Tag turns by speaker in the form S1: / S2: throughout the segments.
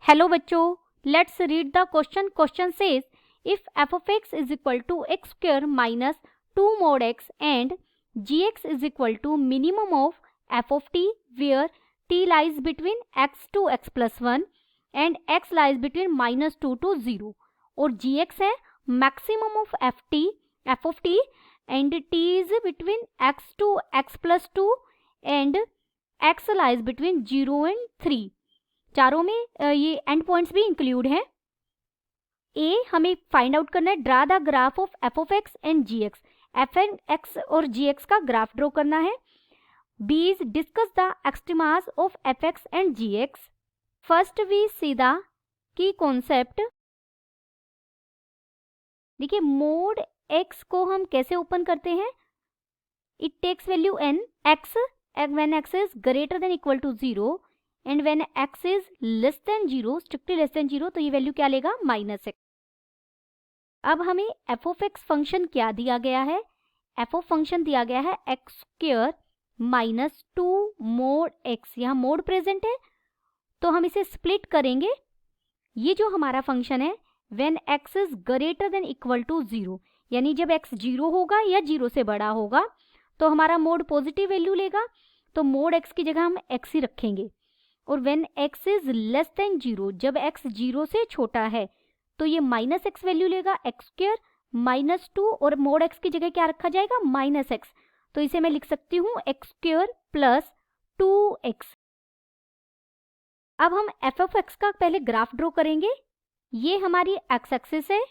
S1: Hello बच्चों, let's read the question. Question says if f of x is equal to x square minus 2 mod x and gx is equal to minimum of f of t where t lies between x to x plus 1 and x lies between minus 2 to 0 और gx है maximum of f of t and t is between x to x plus 2 and x lies between 0 and 3. चारों में ये and points भी include हैं. ए हमें find out करना है draw the graph of f of x and g x. F एन x और जी एक्स का ग्राफ ड्रॉ करना है. B is discuss the extremas of f x and g x. First we see the key concept. देखिए mod x को हम कैसे open करते हैं. It takes value n x when x is greater than equal to 0 and when x is less then 0, strictly less than 0, तो ये value क्या लेगा -x. अब हमें f ऑफ x फंक्शन क्या दिया गया है. f ऑफ फंक्शन दिया गया है x square minus 2 mode x. यहाँ मोड प्रेजेंट है तो हम इसे स्प्लिट करेंगे. ये जो हमारा फंक्शन है when x is greater than equal to 0, यानी जब x 0 होगा या 0 से बड़ा होगा तो हमारा मोड पॉजिटिव वैल्यू लेगा. तो मोड x की जगह हम x ही रखेंगे. और when x is less then 0, जब x 0 से छोटा है तो ये -x वैल्यू लेगा. x स्क्वायर माइनस 2 और मोड x की जगह क्या रखा जाएगा -x. तो इसे मैं लिख सकती हूँ x स्क्वायर प्लस 2x. अब हम f ऑफ x का पहले ग्राफ ड्रॉ करेंगे. ये हमारी x एक्सिस है,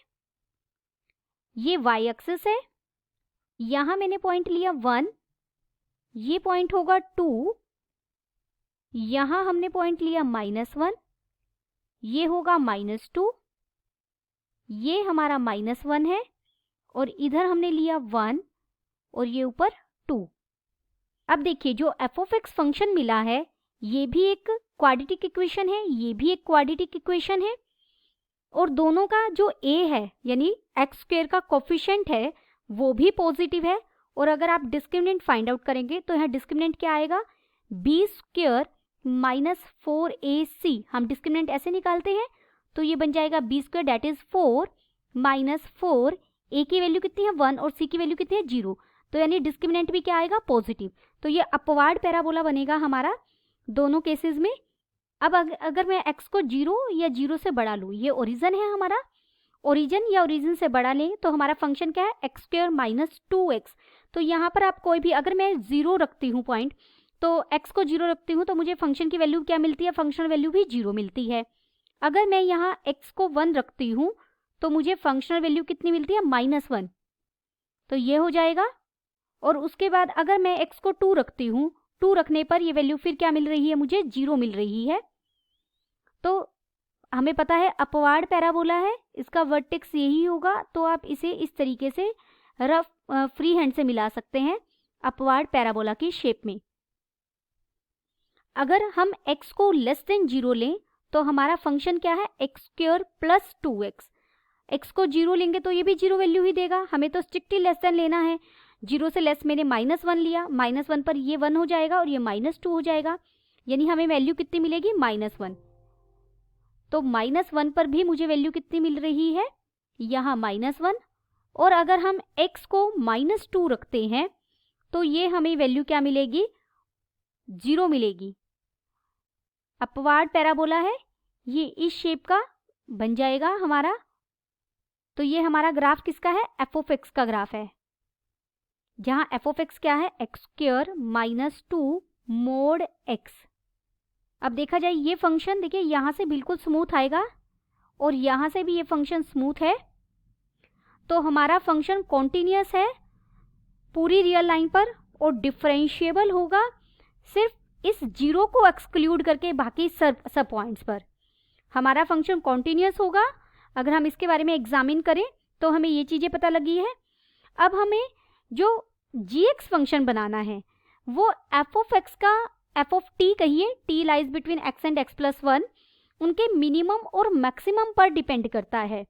S1: ये y एक्सिस है. यहाँ मैंने पॉइंट लिया 1, ये पॉइंट होगा 2, यहाँ हमने पॉइंट लिया -1, ये होगा -2, ये हमारा -1 है और इधर हमने लिया 1 और ये ऊपर 2. अब देखिए जो f ऑफ x फंक्शन मिला है ये भी एक क्वाड्रेटिक इक्वेशन है, ये भी एक क्वाड्रेटिक इक्वेशन है और दोनों का जो a है यानी x स्क्वायर का कोफिशिएंट है वो भी पॉजिटिव है. और अगर आप डिस्क्रिमिनेंट फाइंड आउट करेंगे तो यहाँ डिस्क्रिमिनेंट क्या आएगा b स्क्वायर -4ac. हम डिस्क्रिमिनेंट ऐसे निकालते हैं तो ये बन जाएगा b square that is 4 -4. a की वैल्यू कितनी है 1 और c की वैल्यू कितनी है 0, तो यानी डिस्क्रिमिनेंट भी क्या आएगा पॉजिटिव. तो ये अपवार्ड पैराबोला बनेगा हमारा दोनों केसेस में. अब अगर मैं x को 0 या 0 से बढ़ा लूँ, ये ओरिजिन है हमारा, ओरिजिन या ओरिजिन से बढ़ा लें तो हमारा फंक्शन क्या है x स्क्वायर माइनस 2x. तो यहाँ पर आप कोई भी अगर मैं 0 रखती हूँ पॉइंट तो x को 0 रखती हूँ तो मुझे फंक्शन की वैल्यू क्या मिलती है, फंक्शनल वैल्यू भी 0 मिलती है. अगर मैं यहाँ x को 1 रखती हूँ तो मुझे फंक्शनल वैल्यू कितनी मिलती है -1, तो ये हो जाएगा. और उसके बाद अगर मैं x को 2 रखती हूँ, 2 रखने पर ये वैल्यू फिर क्या मिल रही है, मुझे 0 मिल रही है. तो हमें पता है अपवार्ड पैराबोला है, इसका वर्टेक्स यही होगा. तो आप इसे इस तरीके से रफ फ्री हैंड से मिला सकते हैं अपवार्ड पैराबोला की शेप में. अगर हम x को लेस देन 0 लें तो हमारा फंक्शन क्या है x square plus 2x. x को 0 लेंगे तो ये भी 0 वैल्यू ही देगा, हमें तो स्ट्रिक्टली लेस देन लेना है. 0 से लेस मैंने -1 लिया, -1 पर ये 1 हो जाएगा और ये -2 हो जाएगा, यानी हमें वैल्यू कितनी मिलेगी -1. तो -1 पर भी मुझे वैल्यू कितनी मिल रही है यहाँ -1. और अगर हम x को -2 रखते हैं तो ये हमें वैल्यू क्या मिलेगी 0 मिलेगी. अपवार्ड पैराबोला है, ये इस शेप का बन जाएगा हमारा. तो ये हमारा ग्राफ किसका है, f ऑफ x का ग्राफ है, जहाँ f ऑफ x क्या है x square minus 2 mode x. अब देखा जाए ये फंक्शन, देखिए यहाँ से बिल्कुल स्मूथ आएगा और यहाँ से भी ये फंक्शन स्मूथ है. तो हमारा फंक्शन कॉन्टिन्यूअस है पूरी रियल लाइन पर और डिफरेंशिएबल होगा सिर्फ इस 0 को एक्सक्लूड करके बाकी सब पॉइंट्स पर. हमारा फंक्शन कॉन्टिन्यूअस होगा. अगर हम इसके बारे में एग्जामिन करें तो हमें ये चीज़ें पता लगी है. अब हमें जो gx फंक्शन बनाना है वो f ऑफ x का f ऑफ t कहिए, t lies between x and x plus 1, उनके मिनिमम और मैक्सिमम पर डिपेंड करता है.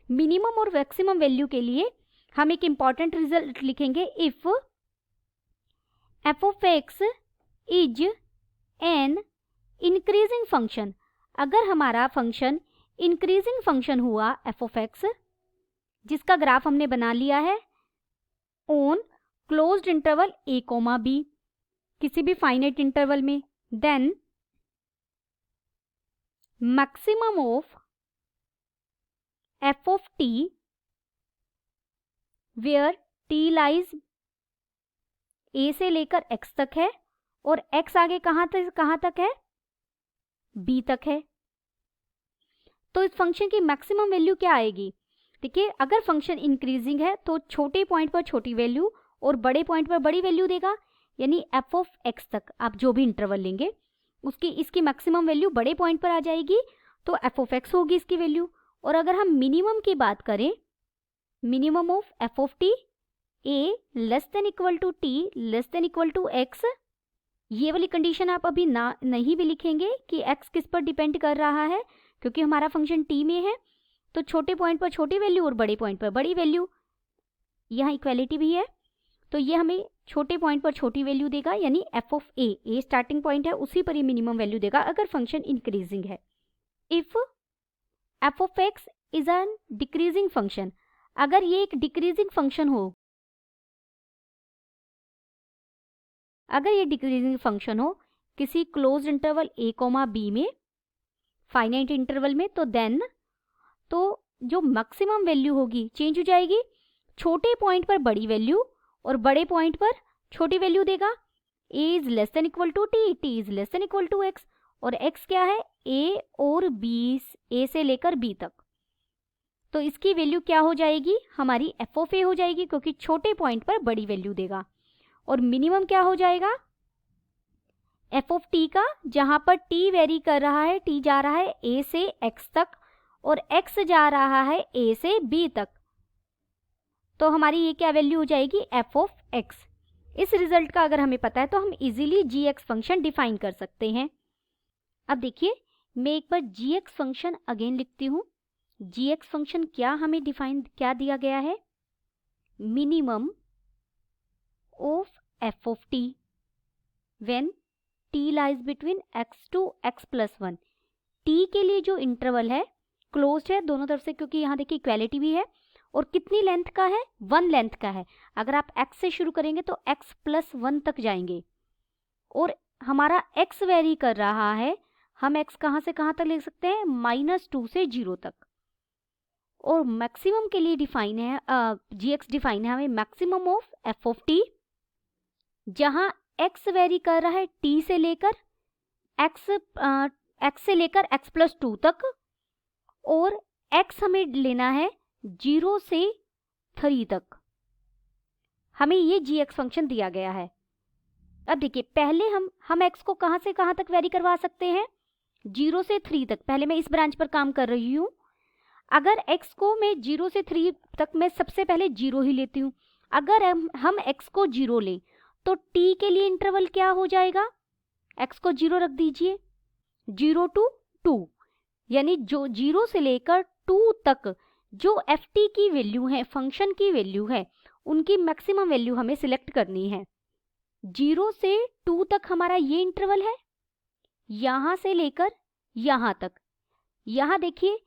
S1: मिनिमम और मैक्सिमम वैल्यू के लिए हम एक इम्पॉर्टेंट रिजल्ट लिखेंगे. If f of x is an increasing function. अगर हमारा फंक्शन इंक्रीजिंग फंक्शन हुआ एफ ऑफ एक्स, जिसका ग्राफ हमने बना लिया है on closed interval a comma b, किसी भी फाइनाइट इंटरवल में, then maximum of f of t where t lies a से लेकर x तक है और x आगे कहाँ तक है, b तक है। तो इस फंक्शन की मैक्सिमम वैल्यू क्या आएगी? देखिए, अगर फंक्शन इंक्रीजिंग है तो छोटे पॉइंट पर छोटी वैल्यू और बड़े पॉइंट पर बड़ी वैल्यू देगा, यानी एफ ऑफ एक्स तक आप जो भी इंटरवल लेंगे इसकी मैक्सिमम वैल्यू बड़े पॉइंट पर आ जाएगी, तो एफ ऑफ एक्स होगी इसकी वैल्यू। और अगर हम मिनिमम की बात करें, minimum of f of t a less than equal to t less than equal to x, ये वाली कंडीशन आप अभी नहीं भी लिखेंगे कि एक्स किस पर डिपेंड कर रहा है, क्योंकि हमारा फंक्शन टी में है, तो छोटे पॉइंट पर छोटी वैल्यू और बड़े पॉइंट पर बड़ी वैल्यू, यहाँ इक्वालिटी भी है, तो ये हमें छोटे पॉइंट पर छोटी वैल्यू देगा, यानी F of A starting point है, उसी पर ये मिनिमम वैल्यू देगा अगर फंक्शन इंक्रीजिंग है। If F of x is an decreasing function, अगर ये एक डिक्रीजिंग फंक्शन हो, अगर ये डिक्रीजिंग फंक्शन हो किसी closed interval a comma b में, फाइनाइट इंटरवल में, तो देन तो जो मैक्सिमम वैल्यू होगी चेंज हो जाएगी, छोटे पॉइंट पर बड़ी वैल्यू और बड़े पॉइंट पर छोटी वैल्यू देगा। a is less than equal to t, t is less than equal to x, और x क्या है, a और b, a से लेकर b तक, तो इसकी वैल्यू क्या हो जाएगी, हमारी एफ ऑफ ए हो जाएगी, क्योंकि छोटे पॉइंट पर बड़ी वैल्यू देगा। और मिनिमम क्या हो जाएगा, एफ ऑफ टी का, जहां पर t वेरी कर रहा है, t जा रहा है a से x तक और x जा रहा है a से b तक, तो हमारी ये क्या वैल्यू हो जाएगी, एफ ऑफ x। इस रिजल्ट का अगर हमें पता है तो हम इजीली gx फंक्शन डिफाइन कर सकते हैं। अब देखिए, मैं एक बार gx फंक्शन अगेन लिखती हूँ। gx फंक्शन क्या हमें डिफाइन क्या दिया गया है, minimum of f of t when t lies between x to x plus 1। t के लिए जो इंटरवल है क्लोज्ड है दोनों तरफ से, क्योंकि यहाँ देखिए इक्वालिटी भी है, और कितनी लेंथ का है, 1 लेंथ का है। अगर आप x से शुरू करेंगे तो x प्लस 1 तक जाएंगे, और हमारा x वेरी कर रहा है, हम x कहाँ से कहाँ तक ले सकते हैं, -2 से 0 तक। और मैक्सिमम के लिए डिफाइन है, gx डिफाइन है हमें maximum of f of T, जहां x वेरी कर रहा है t से लेकर x से लेकर x प्लस 2 तक, और x हमें लेना है 0 से 3 तक। हमें ये gx फंक्शन दिया गया है। अब देखिए, पहले हम x को कहाँ से कहाँ तक वेरी करवा सकते हैं, 0 से 3 तक। पहले मैं इस ब्रांच पर काम कर रही हूँ। अगर x को मैं 0 से 3 तक, मैं सबसे पहले 0 ही लेती हूँ। अगर हम x को 0 लें तो t के लिए इंटरवल क्या हो जाएगा, x को 0 रख दीजिए, 0 टू 2, यानी जो 0 से लेकर 2 तक जो एफ टी की वैल्यू है, फंक्शन की वैल्यू है, उनकी मैक्सिमम वैल्यू हमें सिलेक्ट करनी है। 0 से 2 तक हमारा ये इंटरवल है, यहाँ से लेकर यहाँ तक। यहाँ देखिए,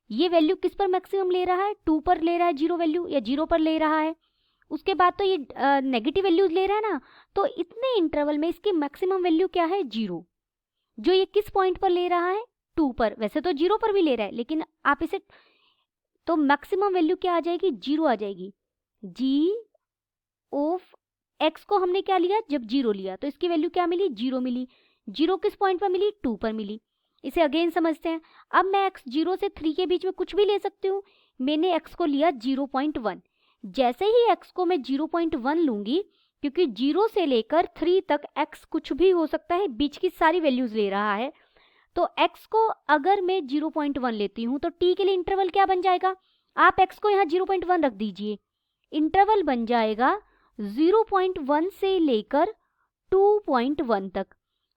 S1: ये वैल्यू किस पर मैक्सिमम ले रहा है, 2 पर ले रहा है 0 वैल्यू, या 0 पर ले रहा है। उसके बाद तो ये नेगेटिव वैल्यूज ले रहा है ना, तो इतने इंटरवल में इसकी मैक्सिमम वैल्यू क्या है, 0। जो ये किस पॉइंट पर ले रहा है, 2 पर। वैसे तो 0 पर भी ले रहा है, लेकिन आप इसे, तो मैक्सिमम वैल्यू क्या आ जाएगी, 0 आ जाएगी। g ऑफ x को हमने क्या लिया, जब 0 लिया तो इसकी वैल्यू क्या मिली, 0 मिली। 0 किस पॉइंट पर मिली, 2 पर मिली। इसे अगेन समझते हैं। अब मैं x 0 से 3 के बीच में कुछ भी ले सकती हूँ। मैंने x को लिया 0.1। जैसे ही x को मैं 0.1 लूंगी, क्योंकि 0 से लेकर 3 तक x कुछ भी हो सकता है, बीच की सारी वैल्यूज ले रहा है, तो x को अगर मैं 0.1 लेती हूँ तो t के लिए इंटरवल क्या बन जाएगा, आप x को यहाँ 0.1 रख दीजिए, इंटरवल बन जाएगा 0.1 से लेकर 2.1 तक।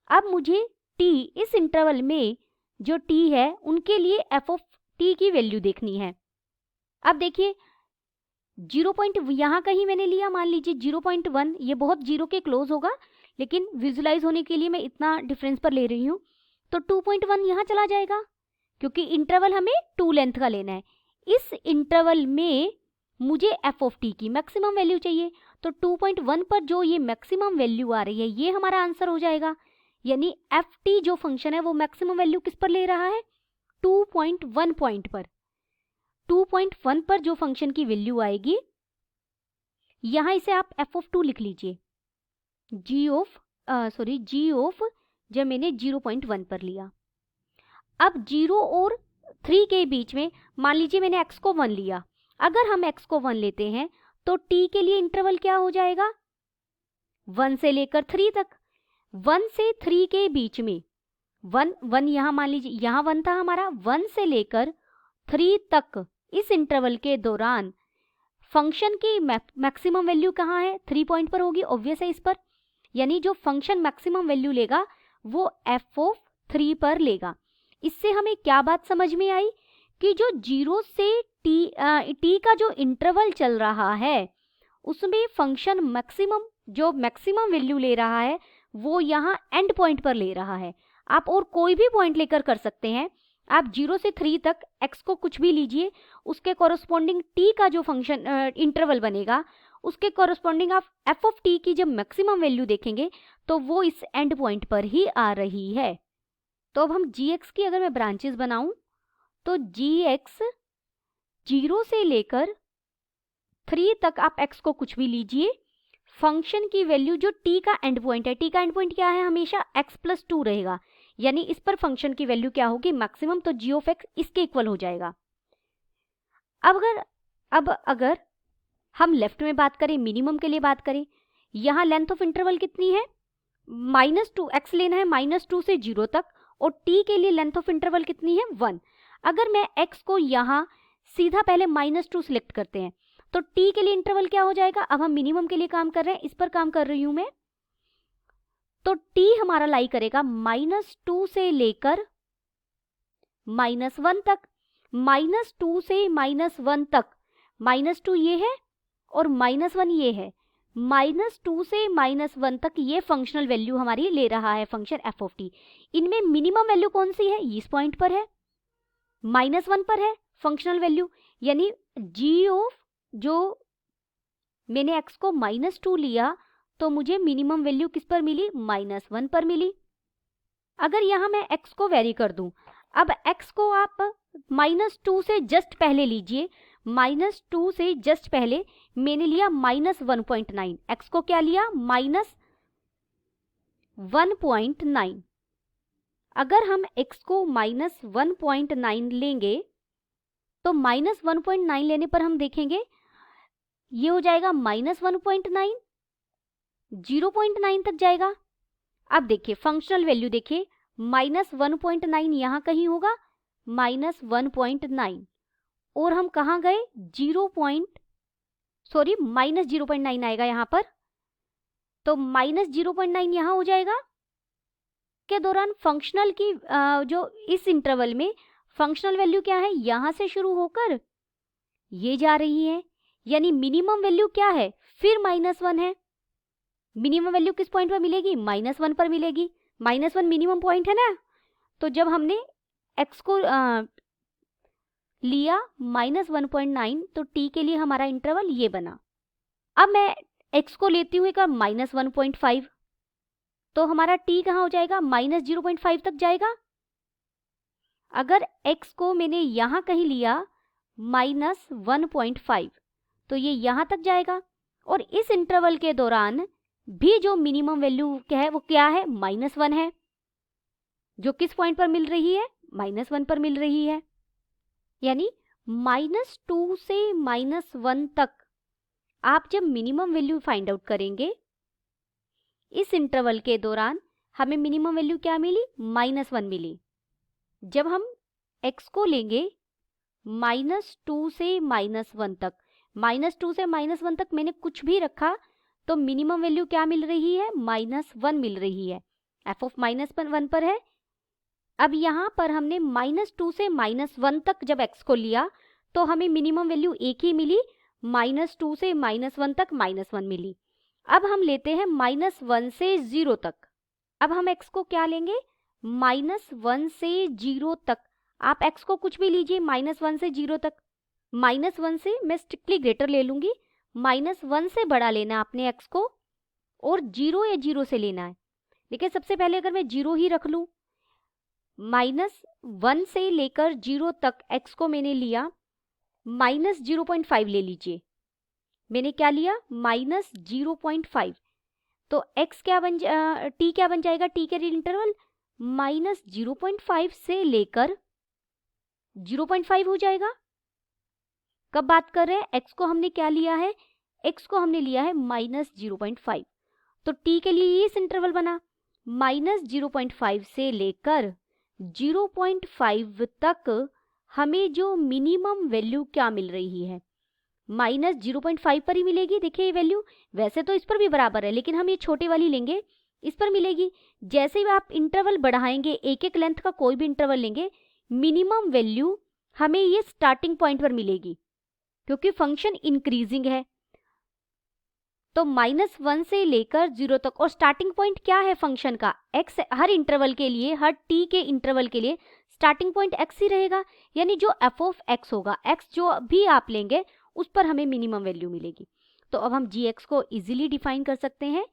S1: अब मुझे t, इस इंटरवल में जो t है उनके लिए f ऑफ t की वैल्यू देखनी है। अब देखिए, 0. यहाँ कहीं मैंने लिया, मान लीजिए 0.1, ये बहुत 0 के क्लोज होगा, लेकिन विजुलाइज होने के लिए मैं इतना डिफरेंस पर ले रही हूँ। तो 2.1 यहाँ चला जाएगा, क्योंकि इंटरवल हमें 2 लेंथ का लेना है। इस इंटरवल में मुझे एफ ऑफ टी की मैक्सिमम वैल्यू चाहिए, तो 2.1 पर जो ये मैक्सिमम वैल्यू आ रही है ये हमारा आंसर हो जाएगा। यानी एफ टी जो फंक्शन है वो मैक्सिमम वैल्यू किस पर ले रहा है, 2.1 पॉइंट पर। 2.1 पर जो फंक्शन की वैल्यू आएगी, यहां इसे आप एफ ऑफ 2 लिख लीजिए, जी ऑफ जब मैंने 0.1 पर लिया। अब 0 और 3 के बीच में मान लीजिए मैंने x को 1 लिया। अगर हम x को 1 लेते हैं तो t के लिए इंटरवल क्या हो जाएगा, 1 से लेकर 3 तक। 1 से 3 के बीच में 1 यहाँ मान लीजिए यहाँ 1 था हमारा, 1 से लेकर 3 तक इस इंटरवल के दौरान फंक्शन की मैक्सिमम वैल्यू कहाँ है, 3 पॉइंट पर होगी, ऑब्वियस है इस पर। यानी जो फंक्शन मैक्सिमम वैल्यू लेगा वो एफ ऑफ 3 पर लेगा। इससे हमें क्या बात समझ में आई कि जो 0 से t का जो इंटरवल चल रहा है उसमें फंक्शन मैक्सिमम वैल्यू ले रहा है वो यहाँ एंड पॉइंट पर ले रहा है। आप और कोई भी पॉइंट लेकर कर सकते हैं। आप 0 से 3 तक x को कुछ भी लीजिए, उसके कॉरस्पॉन्डिंग t का जो फंक्शन इंटरवल बनेगा उसके कॉरस्पॉन्डिंग आप एफ ऑफ टी की जब मैक्सिमम वैल्यू देखेंगे तो वो इस एंड पॉइंट पर ही आ रही है। तो अब हम gx की अगर मैं ब्रांचेस बनाऊं तो gx 0 से लेकर 3 तक आप x को कुछ भी लीजिए, फंक्शन की वैल्यू जो t का एंड पॉइंट है, t का एंड पॉइंट क्या है, हमेशा x प्लस 2 रहेगा। यानी इस पर फंक्शन की वैल्यू क्या होगी, मैक्सिमम, तो g ऑफ x इसके इक्वल हो जाएगा। अब अगर हम लेफ्ट में बात करें, मिनिमम के लिए बात करें, यहाँ लेंथ ऑफ इंटरवल कितनी है, -2, x लेना है -2 से 0 तक, और t के लिए लेंथ ऑफ इंटरवल कितनी है, 1। अगर मैं x को यहाँ सीधा पहले -2 सिलेक्ट करते हैं तो t के लिए इंटरवल क्या हो जाएगा। अब हम मिनिमम के लिए काम कर रहे हैं, इस पर काम कर रही हूं मैं, तो t हमारा लाई करेगा -2 से लेकर -1 तक। -2 से -1 तक, -2 ये है और -1 ये है, -2 से -1 तक ये फंक्शनल वैल्यू हमारी ले रहा है फंक्शन एफ ऑफ टी। इनमें मिनिमम वैल्यू कौन सी है, इस पॉइंट पर है, -1 पर है फंक्शनल वैल्यू। यानी जी ऑफ, जो मैंने x को -2 लिया तो मुझे मिनिमम वैल्यू किस पर मिली, -1 पर मिली। अगर यहाँ मैं x को वेरी कर दूं, अब x को आप -2 से जस्ट पहले लीजिए, -2 से जस्ट पहले मैंने लिया -1.9, x को क्या लिया, -1.9। अगर हम x को -1.9 लेंगे तो -1.9 लेने पर हम देखेंगे ये हो जाएगा -1.9, 0.9 तक जाएगा। अब देखिए फंक्शनल वैल्यू देखिए, -1.9 यहाँ कहीं होगा, -1.9, और हम कहाँ गए, -0.9 आएगा यहाँ पर, तो -0.9 यहाँ हो जाएगा। के दौरान फंक्शनल की जो इस इंटरवल में फंक्शनल वैल्यू क्या है, यहाँ से शुरू होकर ये जा रही है। यानी मिनिमम वैल्यू क्या है, फिर -1 है। मिनिमम वैल्यू किस पॉइंट पर मिलेगी, -1 पर मिलेगी। -1 मिनिमम पॉइंट है ना, तो जब हमने x को लिया -1.9 तो t के लिए हमारा इंटरवल ये बना। अब मैं x को लेती हूँ एक -1.5, तो हमारा t कहाँ हो जाएगा, -0.5 तक जाएगा। अगर x को मैंने यहाँ कहीं लिया -1.5 तो ये यहाँ तक जाएगा, और इस इंटरवल के दौरान भी जो मिनिमम वैल्यू क्या है वो क्या है, -1 है, जो किस पॉइंट पर मिल रही है, -1 पर मिल रही है। यानी -2 से -1 तक आप जब मिनिमम वैल्यू फाइंड आउट करेंगे, इस इंटरवल के दौरान हमें मिनिमम वैल्यू क्या मिली, -1 मिली। जब हम x को लेंगे -2 से -1 तक, -2 से -1 तक मैंने कुछ भी रखा तो मिनिमम वैल्यू क्या मिल रही है, -1 मिल रही है, f ऑफ -1 पर है। अब यहाँ पर हमने -2 से -1 तक जब x को लिया तो हमें मिनिमम वैल्यू एक ही मिली, -2 से -1 तक -1 मिली। अब हम लेते हैं -1 से 0 तक। अब हम x को क्या लेंगे, -1 से 0 तक, आप x को कुछ भी लीजिए, -1 से 0 तक। -1 से मैं स्ट्रिक्टली ग्रेटर ले लूँगी, -1 से बड़ा लेना है आपने x को, और 0 या 0 से लेना है। देखिए सबसे पहले अगर मैं 0 ही रख लूँ, -1 से लेकर 0 तक x को मैंने लिया, -0.5 ले लीजिए, मैंने क्या लिया, -0.5। तो x क्या बन t क्या बन जाएगा, t के इंटरवल -0.5 से लेकर 0.5 हो जाएगा। कब बात कर रहे हैं, x को हमने क्या लिया है, x को हमने लिया है -0.5, तो t के लिए ये इस इंटरवल बना, -0.5 से लेकर 0.5 तक हमें जो मिनिमम वैल्यू क्या मिल रही है, -0.5 पर ही मिलेगी। देखिए ये वैल्यू वैसे तो इस पर भी बराबर है, लेकिन हम ये छोटे वाली लेंगे, इस पर मिलेगी। जैसे ही आप इंटरवल बढ़ाएंगे, एक एक लेंथ का कोई भी इंटरवल लेंगे, मिनिमम वैल्यू हमें ये स्टार्टिंग पॉइंट पर मिलेगी, क्योंकि फंक्शन इंक्रीजिंग है। तो -1 से लेकर 0 तक, और स्टार्टिंग पॉइंट क्या है फंक्शन का, x। हर इंटरवल के लिए, हर t के इंटरवल के लिए स्टार्टिंग पॉइंट x ही रहेगा, यानी जो f ऑफ x होगा, x जो भी आप लेंगे उस पर हमें मिनिमम वैल्यू मिलेगी। तो अब हम gx को इजीली डिफाइन कर सकते हैं।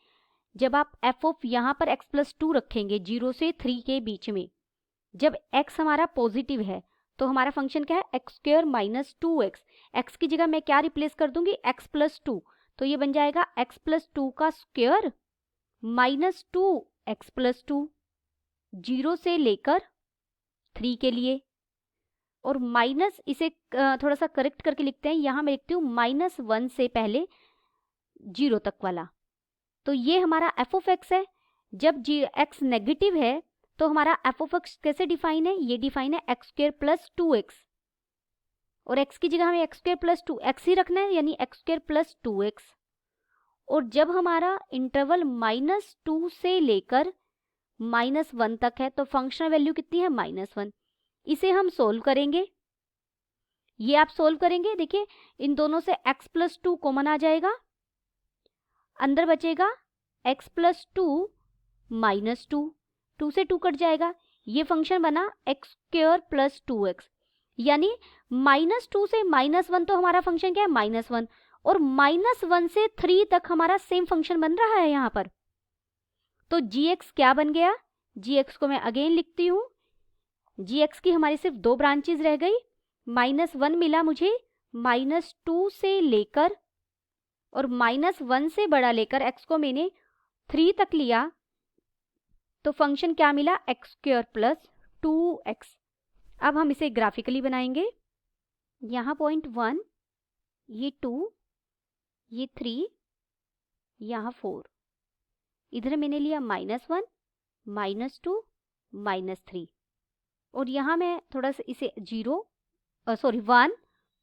S1: जब आप f ऑफ यहाँ पर x+2 रखेंगे 0 से 3 के बीच में, जब x हमारा पॉजिटिव है तो हमारा फंक्शन क्या है, x² - 2x। x की जगह मैं क्या रिप्लेस कर दूंगी, x+2, तो ये बन जाएगा x+2 का स्क्वायर -2x+2, 0 से लेकर 3 के लिए। और माइनस, इसे थोड़ा सा करेक्ट करके लिखते हैं, यहाँ मैं लिखती हूँ -1 से पहले 0 तक वाला। तो ये हमारा f ऑफ x है। जब x नेगेटिव है तो हमारा f ऑफ x कैसे डिफाइन है, ये डिफाइन है x² + 2x, और x की जगह हमें x² + 2x ही रखना है, यानी x² + 2x। और जब हमारा इंटरवल -2 से लेकर -1 तक है तो फंक्शनल वैल्यू कितनी है, -1। इसे हम सोल्व करेंगे, ये आप सोल्व करेंगे, देखिए इन दोनों से x+2 कॉमन आ जाएगा, अंदर बचेगा x+2 - 2, 2 से 2 कट जाएगा, ये फंक्शन बना x² + 2x। यानी -2 से -1 तो हमारा फंक्शन क्या है, -1, और -1 से 3 तक हमारा सेम फंक्शन बन रहा है यहाँ पर। तो gx क्या बन गया, gx को मैं अगेन लिखती हूँ, gx की हमारी सिर्फ 2 ब्रांचेज रह गई, -1 मिला मुझे, -2 से लेकर और -1 से बड़ा लेकर x को मैंने 3 तक लिया, तो फंक्शन क्या मिला, x² + 2x। अब हम इसे ग्राफिकली बनाएंगे, यहाँ पॉइंट 1, ये 2, ये 3, यहाँ 4, इधर मैंने लिया -1, -2, -3, और यहाँ मैं थोड़ा सा इसे 1,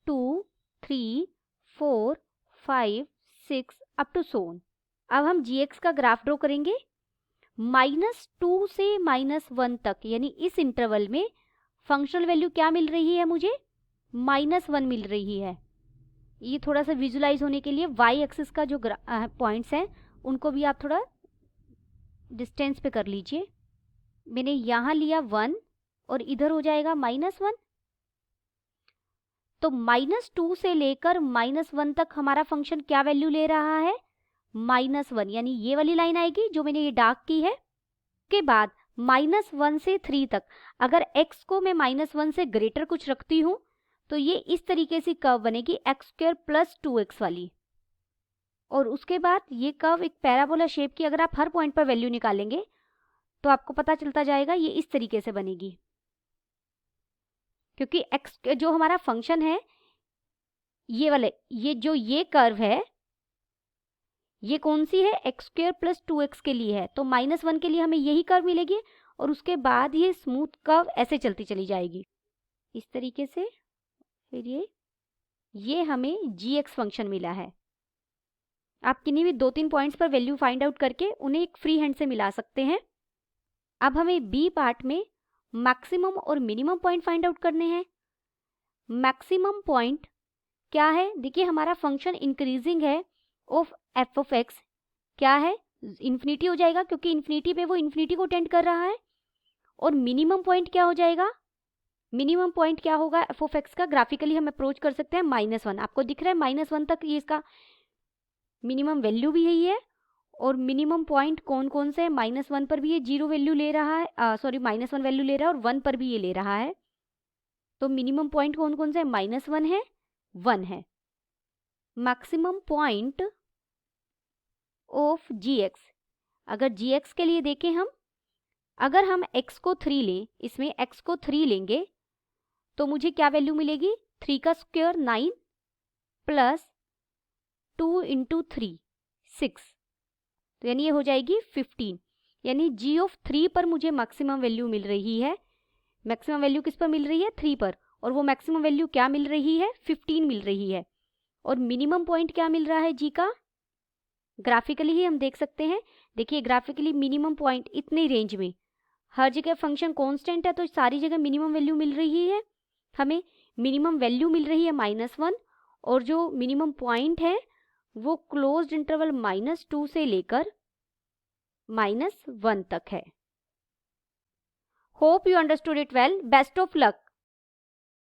S1: 2, 3, 4, 5, 6 अप टू so on। अब हम gx का ग्राफ ड्रॉ करेंगे। -2 से -1 तक, यानी इस इंटरवल में फंक्शनल वैल्यू क्या मिल रही है मुझे, -1 मिल रही है। ये थोड़ा सा विजुलाइज होने के लिए y एक्सिस का जो पॉइंट्स हैं उनको भी आप थोड़ा डिस्टेंस पे कर लीजिए। मैंने यहाँ लिया 1 और इधर हो जाएगा -1, तो -2 से लेकर -1 तक हमारा फंक्शन क्या वैल्यू ले रहा है, -1, यानी ये वाली लाइन आएगी जो मैंने ये डार्क की है। के बाद -1 से 3 तक, अगर x को मैं -1 से ग्रेटर कुछ रखती हूँ तो ये इस तरीके से कर्व बनेगी, x² + 2x वाली। और उसके बाद ये कर्व एक पैराबोला शेप की, अगर आप हर पॉइंट पर वैल्यू निकालेंगे तो आपको पता चलता जाएगा ये इस तरीके से बनेगी, क्योंकि x जो हमारा फंक्शन है, ये वाले, ये कर्व है, ये कौन सी है, x² + 2x के लिए है, तो -1 के लिए हमें यही कर्व मिलेगी, और उसके बाद ये स्मूथ कर्व ऐसे चलती चली जाएगी इस तरीके से। फिर ये हमें gx फंक्शन मिला है। आप किन्हीं भी 2-3 पॉइंट्स पर वैल्यू फाइंड आउट करके उन्हें एक फ्री हैंड से मिला सकते हैं। अब हमें बी पार्ट में मैक्सिमम और मिनिमम पॉइंट फाइंड आउट करने हैं। मैक्सिमम पॉइंट क्या है, देखिए हमारा फंक्शन इंक्रीजिंग है ऑफ f ऑफ x, क्या है, इन्फिनिटी हो जाएगा, क्योंकि इन्फिनिटी पे वो इन्फिनिटी को टेंड कर रहा है। और मिनिमम पॉइंट क्या हो जाएगा, मिनिमम पॉइंट क्या होगा एफ ऑफ एक्स का, ग्राफिकली हम अप्रोच कर सकते हैं -1। आपको दिख रहा है -1 तक ये इसका मिनिमम वैल्यू भी यही है। और मिनिमम पॉइंट कौन कौन से है, -1 पर भी ये 0 वैल्यू ले रहा है, सॉरी -1 वैल्यू ले रहा है, और 1 पर भी ये ले रहा है। तो मिनिमम पॉइंट कौन कौन से है, -1 है, 1 है। Maximum point of g x, अगर जी एक्स के लिए देखें हम, अगर हम x को 3 लें, इसमें x को 3 लेंगे तो मुझे क्या वैल्यू मिलेगी, 3 का स्क्वायर 9 प्लस 2 इंटू 3 6, तो यानी ये हो जाएगी 15। यानी g ऑफ 3 पर मुझे मैक्सिमम वैल्यू मिल रही है। मैक्सिमम वैल्यू किस पर मिल रही है, 3 पर, और वो मैक्सिमम वैल्यू क्या मिल रही है, 15 मिल रही है। और मिनिमम पॉइंट क्या मिल रहा है g का, ग्राफिकली ही हम देख सकते हैं। देखिए ग्राफिकली मिनिमम पॉइंट इतनी रेंज में, हर जगह फंक्शन कांस्टेंट है तो सारी जगह मिनिमम वैल्यू मिल रही है। हमें मिनिमम वैल्यू मिल रही है -1, और जो मिनिमम पॉइंट है वो क्लोज्ड इंटरवल -2 से लेकर -1 तक है। Hope you understood it well. Best of luck.